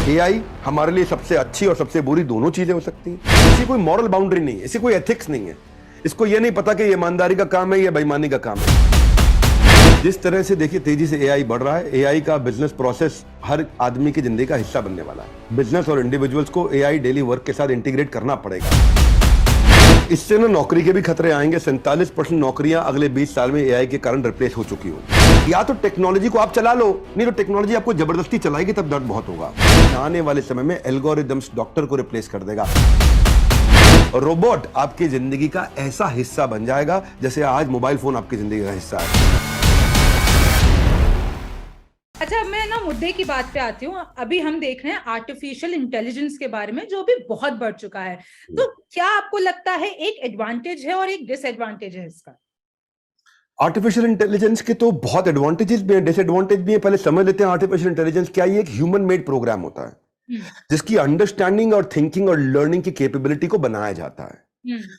AI हमारे लिए सबसे अच्छी और सबसे बुरी दोनों चीजें हो सकती हैं। इसकी कोई मॉरल बाउंड्री नहीं है, इसकी कोई एथिक्स नहीं है। इसको ये नहीं पता कि ये ईमानदारी का काम है या बेईमानी का काम है। जिस तरह से देखिए तेजी से एआई बढ़ रहा है, एआई का बिजनेस प्रोसेस हर आदमी की जिंदगी का हिस्सा बनने वाला है। बिजनेस और इंडिविजुअल्स को एआई डेली वर्क के साथ इंटीग्रेट करना पड़ेगा। इससे ना नौकरी के भी खतरे आएंगे। 47% नौकरियां अगले 20 साल में एआई के कारण रिप्लेस हो चुकी हो। या तो टेक्नोलॉजी को आप चला लो, नहीं तो टेक्नोलॉजी आपको जबरदस्ती चलाएगी, तब दर्द बहुत होगा। आने वाले समय में एल्गोरिदम्स डॉक्टर को रिप्लेस कर देगा। रोबोट आपकी जिंदगी का ऐसा हिस्सा बन जाएगा जैसे आज मोबाइल फोन आपकी जिंदगी का हिस्सा है। अच्छा, अब मैं ना मुद्दे की बात पे आती हूँ। अभी हम देख रहे हैं आर्टिफिशियल इंटेलिजेंस के बारे में, जो भी बहुत बढ़ चुका है। तो क्या आपको लगता है एक एडवांटेज है और एक डिसएडवांटेज है इसका? आर्टिफिशियल इंटेलिजेंस के तो बहुत एडवांटेजेस भी हैं, डिसएडवांटेज भी हैं। पहले समझ लेते हैं आर्टिफिशियल इंटेलिजेंस क्या है। ये एक ह्यूमन मेड प्रोग्राम होता है जिसकी अंडरस्टैंडिंग और थिंकिंग और लर्निंग की कैपेबिलिटी को बनाया जाता है।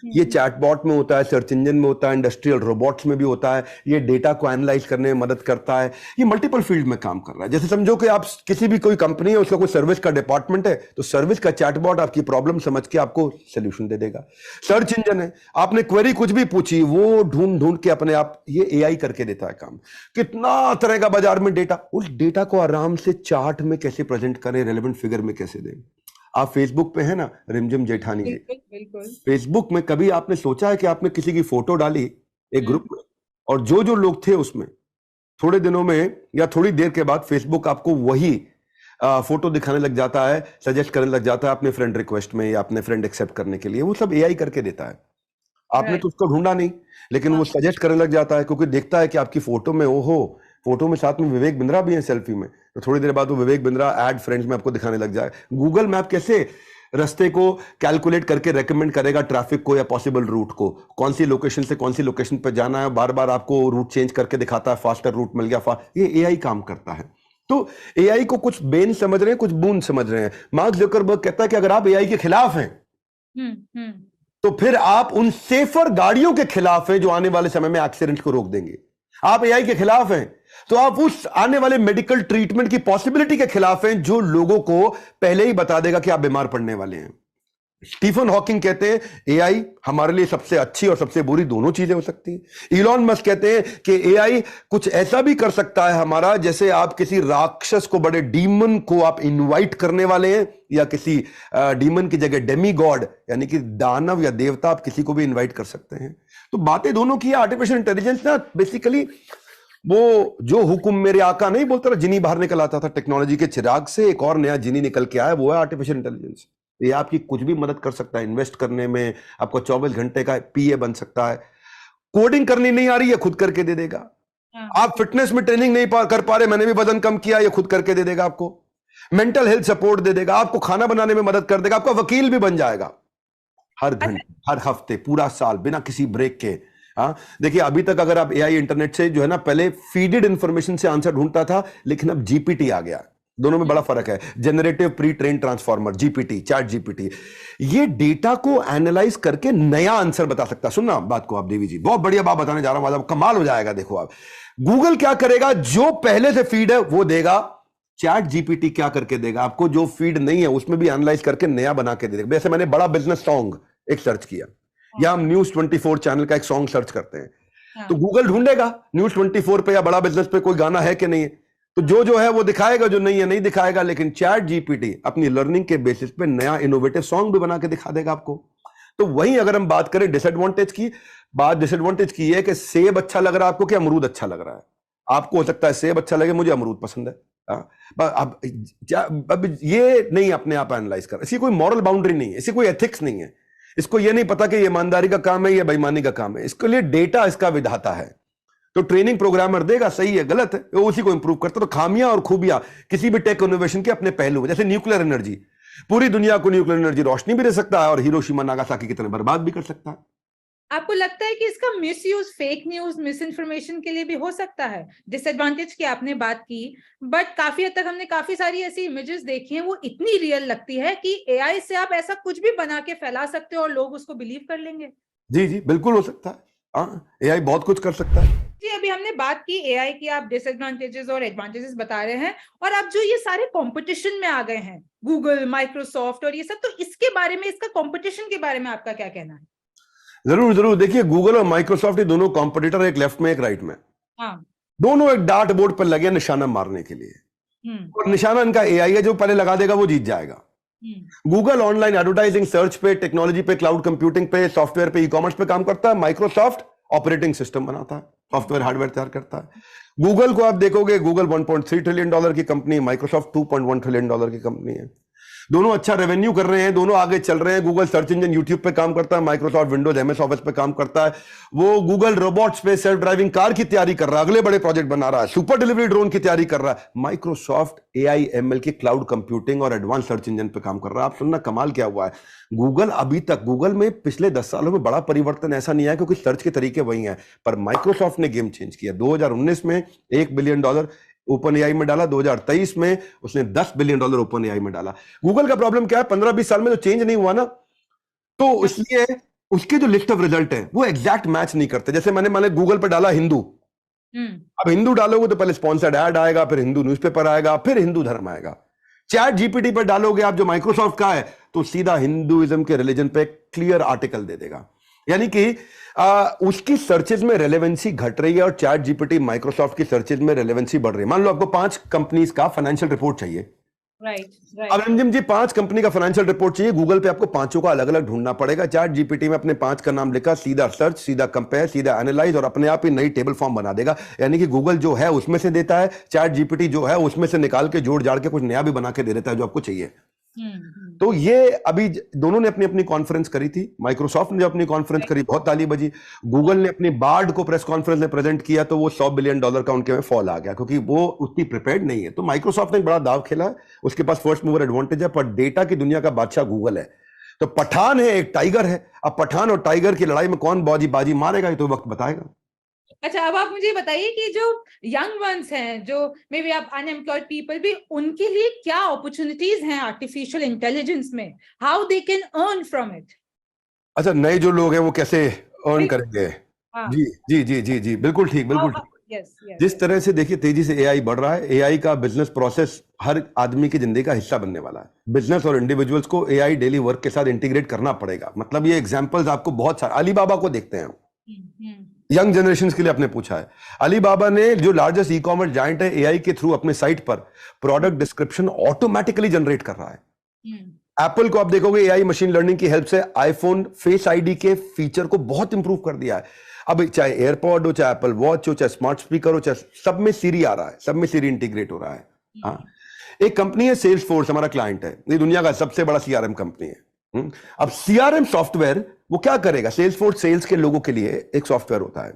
ये चैटबॉट में होता है, सर्च इंजन में होता है, इंडस्ट्रियल रोबोट्स में भी होता है। ये डेटा को एनालाइज करने में मदद करता है। ये मल्टीपल फील्ड में काम कर रहा है। जैसे समझो कि आप किसी भी कोई कंपनी है, उसका कोई सर्विस का डिपार्टमेंट है, तो सर्विस का चैटबॉट आपकी प्रॉब्लम समझ के आपको सोल्यूशन दे देगा। सर्च इंजन है, आपने क्वेरी कुछ भी पूछी, वो ढूंढ ढूंढ के अपने आप ये एआई करके देता है काम। कितना तरह का बाजार में डेटा, उस डेटा को आराम से चार्ट में कैसे प्रेजेंट करें, रेलेवेंट फिगर में कैसे दें। आप फेसबुक पे है ना, रिमझिम जेठानी जी। बिल्कुल। फेसबुक में कभी आपने सोचा है कि आपने किसी की फोटो डाली एक ग्रुप में, और जो जो लोग थे उसमें थोड़े दिनों में या थोड़ी देर के बाद फेसबुक आपको वही फोटो दिखाने लग जाता है, सजेस्ट करने लग जाता है अपने फ्रेंड रिक्वेस्ट में या अपने फ्रेंड एक्सेप्ट करने के लिए। वो सब एआई करके देता है। आपने तो उसको ढूंढा नहीं, लेकिन वो सजेस्ट करने लग जाता है क्योंकि देखता है कि आपकी फोटो में ओहो, फोटो में साथ में विवेक बिंद्रा भी है सेल्फी में, तो थोड़ी देर बाद वो विवेक बिंद्रा ऐड फ्रेंड्स में आपको दिखाने लग जाए। गूगल मैप कैसे रास्ते को कैलकुलेट करके रेकमेंड करेगा, ट्रैफिक को या पॉसिबल रूट को, कौन सी लोकेशन से कौन सी लोकेशन पर जाना है, बार बार आपको रूट चेंज करके दिखाता है। फास्टर रूट मिल गया, ये एआई काम करता है। तो एआई को कुछ बेन समझ रहे हैं, कुछ बून समझ रहे हैं। मार्क जकरबर्ग कहता है कि अगर आप एआई के खिलाफ हैं तो फिर आप उन सेफर गाड़ियों के खिलाफ हैं जो आने वाले समय में एक्सीडेंट को रोक देंगे। आप एआई के खिलाफ हैं तो आप उस आने वाले मेडिकल ट्रीटमेंट की पॉसिबिलिटी के खिलाफ हैं जो लोगों को पहले ही बता देगा कि आप बीमार पड़ने वाले हैं। स्टीफन हॉकिंग कहते हैं एआई हमारे लिए सबसे अच्छी और सबसे बुरी दोनों चीजें हो सकती हैं। इलॉन मस्क कहते हैं कि एआई कुछ ऐसा भी कर सकता है हमारा, जैसे आप किसी राक्षस को, बड़े डीमन को आप इनवाइट करने वाले हैं, या किसी डीमन की जगह डेमी गॉड यानी कि दानव या देवता, आप किसी को भी इन्वाइट कर सकते हैं। तो बातें दोनों की। आर्टिफिशियल इंटेलिजेंस ना बेसिकली वो जो हुक्म मेरे आका नहीं बोलता था, जिनी बाहर निकल आता था टेक्नोलॉजी के चिराग से, एक और नया जिनी निकल के आया, वो है आर्टिफिशियल इंटेलिजेंस। ये आपकी कुछ भी मदद कर सकता है इन्वेस्ट करने में, आपको 24 घंटे का पीए बन सकता है। कोडिंग करनी नहीं आ रही है, खुद करके दे देगा। आप फिटनेस में ट्रेनिंग नहीं कर पा रहे, मैंने भी वजन कम किया, ये खुद करके दे देगा आपको। मेंटल हेल्थ सपोर्ट दे देगा, आपको खाना बनाने में मदद कर देगा, आपका वकील भी बन जाएगा हर घंटे, हर हफ्ते, पूरा साल, बिना किसी ब्रेक के। हाँ देखिए, अभी तक अगर आप एआई इंटरनेट से जो है ना, पहले फीडेड इंफॉर्मेशन से आंसर ढूंढता था, लेकिन अब जीपीटी आ गया। दोनों में बड़ा फर्क है। Generative pre train transformer, GPT, chat GPT, ये डेटा को एनालाइज करके नया आंसर बता सकता है। सुनना बात को आप, देवी जी, बहुत बढ़िया बात बताने जा रहा हूं, कमाल हो जाएगा। देखो आप, गूगल क्या करेगा, जो पहले से फीड है वो देगा। चैट जीपीटी क्या करके देगा आपको, जो फीड नहीं है उसमें भी एनालाइज करके नया बना के दे देगा। जैसे मैंने बड़ा बिजनेस सॉन्ग एक सर्च किया, या हम न्यूज 24 चैनल का एक सॉन्ग सर्च करते हैं, तो गूगल ढूंढेगा न्यूज 24 पे या बड़ा बिजनेस पे कोई गाना है कि नहीं है, तो जो है वो दिखाएगा, जो नहीं है नहीं दिखाएगा। लेकिन चैट जीपीटी अपनी लर्निंग के बेसिस पे नया इनोवेटिव सॉन्ग भी बना के दिखा देगा आपको। तो वहीं अगर हम बात करें डिसएडवांटेज की, बात डिसएडवांटेज की है कि सेब अच्छा लग रहा है आपको कि अमरूद अच्छा लग रहा है। आपको हो सकता है सेब अच्छा लगे, मुझे अमरूद पसंद है। अब ये नहीं अपने आप एनालाइज कर, इसकी कोई मॉरल बाउंड्री नहीं है, इसकी कोई एथिक्स नहीं है। इसको ये नहीं पता कि ये ईमानदारी का काम है या बेईमानी का काम है। इसके लिए डेटा इसका विधाता है। तो ट्रेनिंग प्रोग्रामर देगा, सही है गलत है, वो उसी को इंप्रूव करता है। तो खामियां और खूबियां किसी भी टेक इनोवेशन के अपने पहलू, जैसे न्यूक्लियर एनर्जी, पूरी दुनिया को न्यूक्लियर एनर्जी रोशनी भी दे सकता है और हिरोशिमा नागासाकी की तरह बर्बाद भी कर सकता है। आपको लगता है कि इसका misuse, fake news, miss information के लिए भी हो सकता है? डिसएडवांटेज की आपने बात की, बट काफी हद तक हमने काफी सारी ऐसी इमेजेस देखी हैं, वो इतनी रियल लगती है कि एआई से आप ऐसा कुछ भी बना के फैला सकते हो और लोग उसको बिलीव कर लेंगे। जी जी, बिल्कुल हो सकता है। हाँ, एआई बहुत कुछ कर सकता है। जी, अभी हमने बात की एआई की, आप डिसएडवांटेजेस और एडवांटेजेस बता रहे हैं, और अब जो ये सारे कंपटीशन में आ गए हैं, गूगल, माइक्रोसॉफ्ट और ये सब, तो इसके बारे में, इसका कंपटीशन के बारे में आपका क्या कहना है? जरूर जरूर, देखिए गूगल और माइक्रोसॉफ्ट ये दोनों कॉम्पिटिटर, एक लेफ्ट में एक राइट में, हाँ। दोनों एक डार्ट बोर्ड पर लगे निशाना मारने के लिए, और निशाना इनका एआई है, जो पहले लगा देगा वो जीत जाएगा। गूगल ऑनलाइन एडवर्टाइजिंग, सर्च पे, टेक्नोलॉजी पे, क्लाउड कंप्यूटिंग पे, सॉफ्टवेयर पे, ई कॉमर्स पे काम करता है। माइक्रोसॉफ्ट ऑपरेटिंग सिस्टम बनाता है, सॉफ्टवेयर हार्डवेयर तैयार करता है। गूगल को आप देखोगे, गूगल 1.3 ट्रिलियन डॉलर की कंपनी, माइक्रोसॉफ्ट 2.1 ट्रिलियन डॉलर की कंपनी है। दोनों अच्छा रेवेन्यू कर रहे हैं, दोनों आगे चल रहे हैं। गूगल सर्च इंजन यूट्यूब पे काम करता है, माइक्रोसॉफ्ट विंडोज एमएस ऑफिस पे काम करता है। वो गूगल रोबोट्स पे, सेल्फ ड्राइविंग कार की तैयारी कर रहा है, अगले बड़े प्रोजेक्ट बना रहा है, सुपर डिलीवरी ड्रोन की तैयारी कर रहा है। माइक्रोसॉफ्ट एआई एमएल की क्लाउड कंप्यूटिंग और एडवांस सर्च इंजन पे काम कर रहा है। आप सुनना, कमाल क्या हुआ है, गूगल अभी तक, गूगल में पिछले 10 सालों में बड़ा परिवर्तन ऐसा नहीं आया, क्योंकि सर्च के तरीके वही हैं, पर माइक्रोसॉफ्ट ने गेम चेंज किया। 2019 में $1 बिलियन ओपन एआई में डाला, 2023 में उसने $10 बिलियन ओपन एआई में डाला। गूगल का प्रॉब्लम क्या है, 15-20 साल में तो चेंज नहीं हुआ ना, तो इसलिए उसके जो लिस्ट ऑफ रिजल्ट है वो एग्जैक्ट मैच नहीं करते। जैसे मैंने गूगल पे डाला हिंदू, अब हिंदू डालोगे तो पहले स्पॉन्सर्ड ऐड आएगा, फिर हिंदू न्यूज़पेपर आएगा, फिर हिंदू धर्म आएगा। चैट जीपीटी पर डालोगे आप, जो माइक्रोसॉफ्ट का है, तो सीधा हिंदुइज्म के रिलीजन पे क्लियर आर्टिकल दे देगा। यानी कि उसकी सर्चेज में रेलेवेंसी घट रही है, और चैट जीपीटी माइक्रोसॉफ्ट की सर्चेज में रेलेवेंसी बढ़ रही है। मान लो आपको 5 कंपनीज का फाइनेंशियल रिपोर्ट चाहिए, अब रंजिम जी 5 कंपनी का फाइनेंशियल रिपोर्ट चाहिए, गूगल पे आपको 5 का अलग अलग ढूंढना पड़ेगा। चैट जीपीटी में अपने 5 का नाम लिखा, सीधा सर्च, सीधा कंपेयर, सीधा एनालाइज, और अपने आप ही नई टेबल फॉर्म बना देगा। यानी कि गूगल जो है उसमें से देता है, चैट जीपीटी जो है उसमें से निकाल के जोड़ जाड़ के कुछ नया भी बना के दे देता है जो आपको चाहिए। तो ये अभी दोनों ने अपनी अपनी कॉन्फ्रेंस करी थी। माइक्रोसॉफ्ट ने जो अपनी कॉन्फ्रेंस करी, बहुत ताली बजी। गूगल ने अपनी बार्ड को प्रेस कॉन्फ्रेंस में प्रेजेंट किया, तो वो $100 बिलियन का उनके में फॉल आ गया, क्योंकि वो उतनी प्रिपेयर्ड नहीं है। तो माइक्रोसॉफ्ट ने एक बड़ा दाव खेला है, उसके पास फर्स्ट मूवर एडवांटेज है, पर डेटा की दुनिया का बादशाह गूगल है। तो पठान है, एक टाइगर है। अब पठान और टाइगर की लड़ाई में कौन बाजी मारेगा, ये तो वक्त बताएगा। अच्छा, अब आप मुझे बताइए कि जो यंग वंस हैं, जो मे बी आप अनएम्प्लॉयड पीपल भी, उनके लिए क्या अपॉर्चुनिटीज हैं आर्टिफिशियल इंटेलिजेंस में, how they can earn from it? अच्छा, नए जो लोग हैं वो कैसे अर्न करेंगे? जी जी जी जी जी, बिल्कुल ठीक, बिल्कुल ठीक। जिस तरह से देखिए तेजी से एआई बढ़ रहा है, एआई का बिजनेस प्रोसेस हर आदमी की जिंदगी का हिस्सा बनने वाला है। बिजनेस और इंडिविजुअल्स को एआई डेली वर्क के साथ इंटीग्रेट करना पड़ेगा। मतलब ये एग्जांपल्स आपको बहुत सारे, अलीबाबा को देखते हैं, यंग जनरेशन के लिए आपने पूछा है। अलीबाबा ने, जो लार्जेस्ट ई कॉमर्स जायंट है, एआई के थ्रू अपने साइट पर प्रोडक्ट डिस्क्रिप्शन ऑटोमेटिकली जनरेट कर रहा है। एप्पल को आप देखोगे, एआई मशीन लर्निंग की हेल्प से आईफोन फेस आईडी के फीचर को बहुत इंप्रूव कर दिया है। अब चाहे एयरपॉड हो, चाहे एप्पल वॉच हो, चाहे स्मार्ट स्पीकर हो, चाहे सब में सीरी आ रहा है, सब में सीरी इंटीग्रेट हो रहा है। हाँ, एक कंपनी है सेल्स फोर्स, हमारा क्लाइंट है, ये दुनिया का सबसे बड़ा सीआरएम कंपनी है। अब सीआरएम सॉफ्टवेयर वो क्या करेगा, सेल्स फोर्स सेल्स के लोगों के लिए एक सॉफ्टवेयर होता है,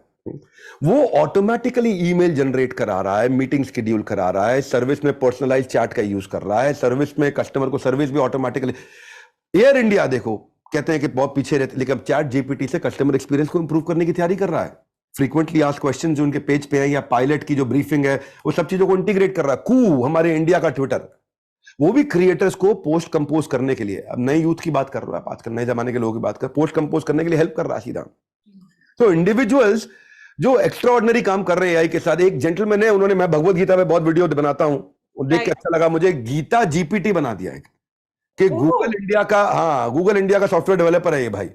वो ऑटोमेटिकली ईमेल जनरेट करा रहा है, मीटिंग शेड्यूल करा रहा है, सर्विस में पर्सनलाइज चैट का यूज कर रहा है, सर्विस में कस्टमर को सर्विस भी ऑटोमेटिकली। एयर इंडिया देखो, कहते हैं कि बहुत पीछे रहते, लेकिन अब चैट जीपीटी से कस्टमर एक्सपीरियंस को इंप्रूव करने की तैयारी कर रहा है। फ्रीक्वेंटली आस्क्ड क्वेश्चन जो उनके पेज पे है, या पायलट की जो ब्रीफिंग है, वो सब चीजों को इंटीग्रेट कर रहा है। कू, हमारे इंडिया का ट्विटर, वो भी क्रिएटर्स को पोस्ट कंपोज करने के लिए, अब नए यूथ की बात कर रहा है, आजकल नए जमाने के लोगों की बात कर, पोस्ट कंपोज करने के लिए हेल्प कर रहा है सीधा। तो इंडिविजुअल्स जो एक्स्ट्रा ऑर्डिनरी काम कर रहे हैं एआई के साथ। एक जेंटलमैन है, उन्होंने, मैं भगवत गीता पे बहुत वीडियो बनाता हूं, देख के अच्छा लगा मुझे, गीता जीपीटी बना दिया है कि गूगल इंडिया का, हाँ, गूगल इंडिया का सॉफ्टवेयर डेवलपर है ये भाई।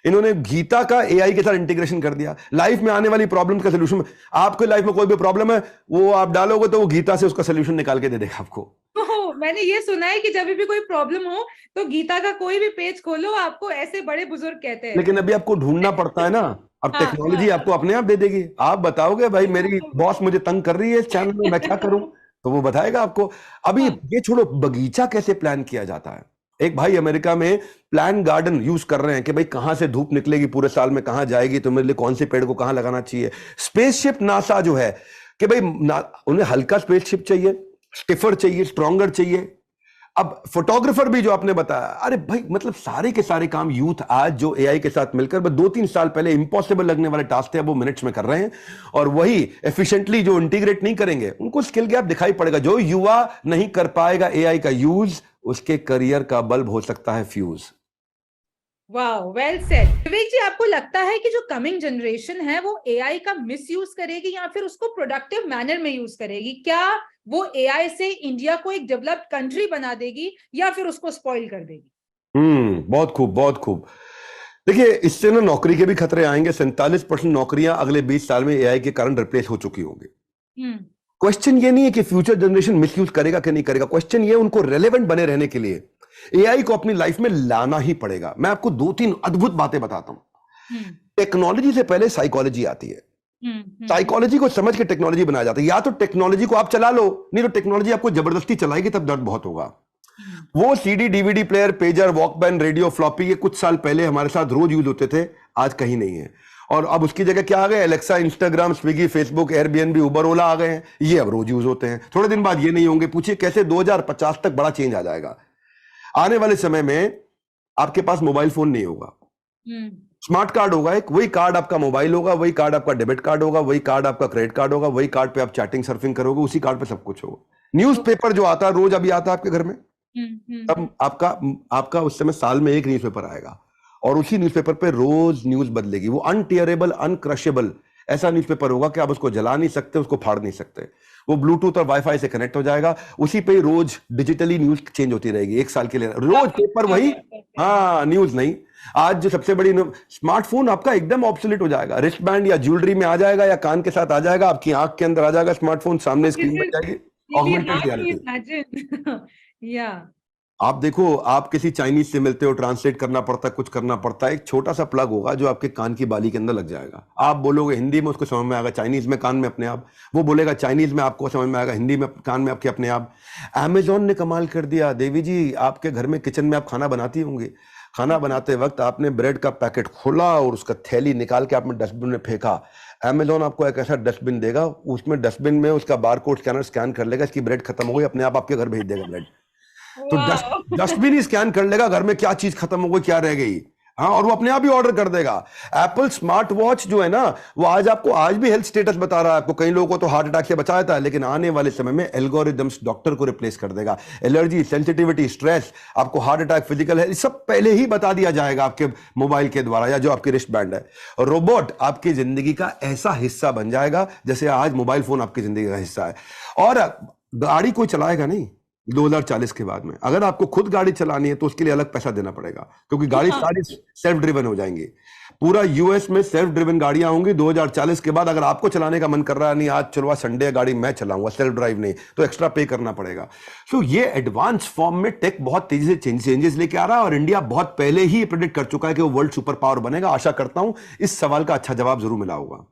इन्होंने गीता का एआई के साथ इंटीग्रेशन कर दिया। लाइफ में आने वाली प्रॉब्लम्स का सलूशन, आपके लाइफ में कोई भी प्रॉब्लम है, वो आप डालोगे तो वो गीता से उसका सलूशन निकाल के दे देगा आपको। मैंने ये सुना है कि जब भी कोई प्रॉब्लम हो तो गीता का कोई भी पेज खोलो, आपको ऐसे बड़े बुजुर्ग कहते हैं। लेकिन अभी आपको ढूंढना पड़ता है ना, अब टेक्नोलॉजी आपको अपने आप दे देगी। आप बताओगे भाई मेरी बॉस मुझे तंग कर रही है इस चैनल में, मैं क्या करूं, तो वो बताएगा आपको। अभी ये छोड़ो, बगीचा कैसे प्लान किया जाता है। एक भाई अमेरिका में प्लान गार्डन यूज कर रहे हैं कि भाई कहां से धूप निकलेगी पूरे साल में, कहां जाएगी, तो मेरे लिए कौन से पेड़ को कहां लगाना चाहिए। स्पेसशिप नासा जो है कि भाई उन्हें हल्का स्पेसशिप चाहिए, स्टिफर चाहिए, स्ट्रॉन्गर चाहिए। अब फोटोग्राफर भी जो आपने बताया, अरे भाई मतलब सारे के सारे काम यूथ आज जो एआई के साथ मिलकर, 2-3 साल पहले इंपॉसिबल लगने वाले टास्क थे, वो मिनट्स में कर रहे हैं। और वही एफिशिएंटली जो इंटीग्रेट नहीं करेंगे, उनको स्किल गैप दिखाई पड़ेगा। जो युवा नहीं कर पाएगा एआई का यूज, उसके करियर का बल्ब हो सकता है fuse. Wow, well said. Vivek ji, आपको लगता है कि जो कमिंग जनरेशन है वो एआई का मिसयूज करेगी या फिर उसको प्रोडक्टिव मैनर में यूज करेगी? क्या वो एआई से इंडिया को एक डेवलप्ड कंट्री बना देगी या फिर उसको स्पॉइल कर देगी? बहुत खूब, बहुत खूब। देखिए, इससे ना नौकरी के भी खतरे आएंगे। 47% नौकरियां अगले 20 साल में एआई के कारण रिप्लेस हो चुकी होंगी। क्वेश्चन ये नहीं है कि फ्यूचर जनरेशन मिसयूज करेगा कि नहीं करेगा, क्वेश्चन ये उनको रेलेवेंट बने रहने के लिए एआई को अपनी लाइफ में लाना ही पड़ेगा। मैं आपको 2-3 अद्भुत बातें बताता हूं। टेक्नोलॉजी से पहले साइकोलॉजी आती है। साइकोलॉजी को समझ के टेक्नोलॉजी बनाया जाता है। या तो टेक्नोलॉजी को आप चला लो, नहीं तो टेक्नोलॉजी आपको जबरदस्ती चलाएगी, तब दर्द बहुत होगा। वो CD, DVD player, pager, Walkman, radio, floppy, ये कुछ साल पहले हमारे साथ रोज यूज होते थे, आज कहीं नहीं है। और अब उसकी जगह क्या आ गए? Alexa, Instagram, Swiggy, Facebook, Airbnb, Uber, Ola आ गए हैं। ये अब रोज यूज होते हैं। थोड़े दिन बाद ये नहीं होंगे। पूछिए कैसे 2050 तक बड़ा चेंज आ जाएगा। आने वाले समय में आपके पास मोबाइल फोन नहीं होगा, स्मार्ट कार्ड होगा एक। वही कार्ड आपका मोबाइल होगा, वही कार्ड आपका डेबिट कार्ड होगा, वही कार्ड आपका क्रेडिट कार्ड होगा, वही कार्ड पे आप चैटिंग सर्फिंग करोगे, उसी कार्ड पे सब कुछ होगा। न्यूज़पेपर जो आता है रोज, अभी आता है आपके घर में, तब आपका उस समय साल में एक न्यूज़पेपर आएगा और उसी न्यूज़पेपर पे रोज न्यूज बदलेगी। वो अनटियरेबल, अनक्रशेबल ऐसा न्यूज़पेपर होगा कि आप उसको जला नहीं सकते, उसको फाड़ नहीं सकते। वो ब्लूटूथ और वाईफाई से कनेक्ट हो जाएगा, उसी पे रोज डिजिटली न्यूज चेंज होती रहेगी। एक साल के लिए रोज पेपर वही, हाँ, न्यूज नहीं। आज जो सबसे बड़ी स्मार्टफोन आपका एकदम ऑब्सोलीट हो जाएगा। रिस्ट बैंड या ज्वेलरी में आ जाएगा या कान के साथ आ जाएगा, आपकी आंख के अंदर आ जाएगा स्मार्टफोन, सामने स्क्रीन बन जाएगी, ऑगमेंटेड रियलिटी। या आप देखो, आप किसी चाइनीज से मिलते हो, ट्रांसलेट करना पड़ता है, कुछ करना पड़ता है, एक छोटा सा प्लग होगा जो आपके कान की बाली के अंदर लग जाएगा। आप बोलोगे हिंदी में, उसको समझ में आएगा चाइनीज में, कान में अपने आप। वो बोलेगा चाइनीज में, आपको समझ में आएगा हिंदी में, कान में आपके अपने आप। अमेजोन ने कमाल कर दिया। देवी जी, आपके घर में किचन में आप खाना बनाती होंगे, खाना बनाते वक्त आपने ब्रेड का पैकेट खोला और उसका थैली निकाल के आपने डस्टबिन में फेंका। अमेजोन आपको एक ऐसा डस्टबिन देगा, उसमें डस्टबिन में उसका बारकोड स्कैनर स्कैन कर लेगा, इसकी ब्रेड खत्म हो गई, अपने आप आपके घर भेज देगा ब्रेड। तो डस्टबिन ही स्कैन कर लेगा घर में क्या चीज खत्म हो गई, क्या रह गई, हाँ, और वो अपने आप ही ऑर्डर कर देगा। एप्पल स्मार्ट वॉच जो है ना, वो आज भी हेल्थ स्टेटस बता रहा है आपको। कई लोगों को तो हार्ट अटैक से बचाता है, लेकिन आने वाले समय में एल्गोरिदम्स डॉक्टर को रिप्लेस कर देगा। एलर्जी, सेंसिटिविटी, स्ट्रेस, आपको हार्ट अटैक, फिजिकल है, सब पहले ही बता दिया जाएगा आपके मोबाइल के द्वारा या जो आपकी रिस्ट बैंड है। रोबोट आपकी जिंदगी का ऐसा हिस्सा बन जाएगा जैसे आज मोबाइल फोन आपकी जिंदगी का हिस्सा है। और गाड़ी कोई चलाएगा नहीं 2040 के बाद में। अगर आपको खुद गाड़ी चलानी है तो उसके लिए अलग पैसा देना पड़ेगा, क्योंकि गाड़ी सारी सेल्फ ड्रिवन हो जाएंगी। पूरा यूएस में सेल्फ ड्रिवन गाड़ियां होंगी 2040 के बाद। अगर आपको चलाने का मन कर रहा है, नहीं आज चलो संडे गाड़ी मैं चलाऊंगा, सेल्फ ड्राइव नहीं, तो एक्स्ट्रा पे करना पड़ेगा। सो ये एडवांस फॉर्म में टेक बहुत तेजी से चेंजेस लेके आ रहा है और इंडिया बहुत पहले ही प्रेडिक्ट कर चुका है कि वो वर्ल्ड सुपर पावर बनेगा। आशा करता हूं इस सवाल का अच्छा जवाब जरूर मिला होगा।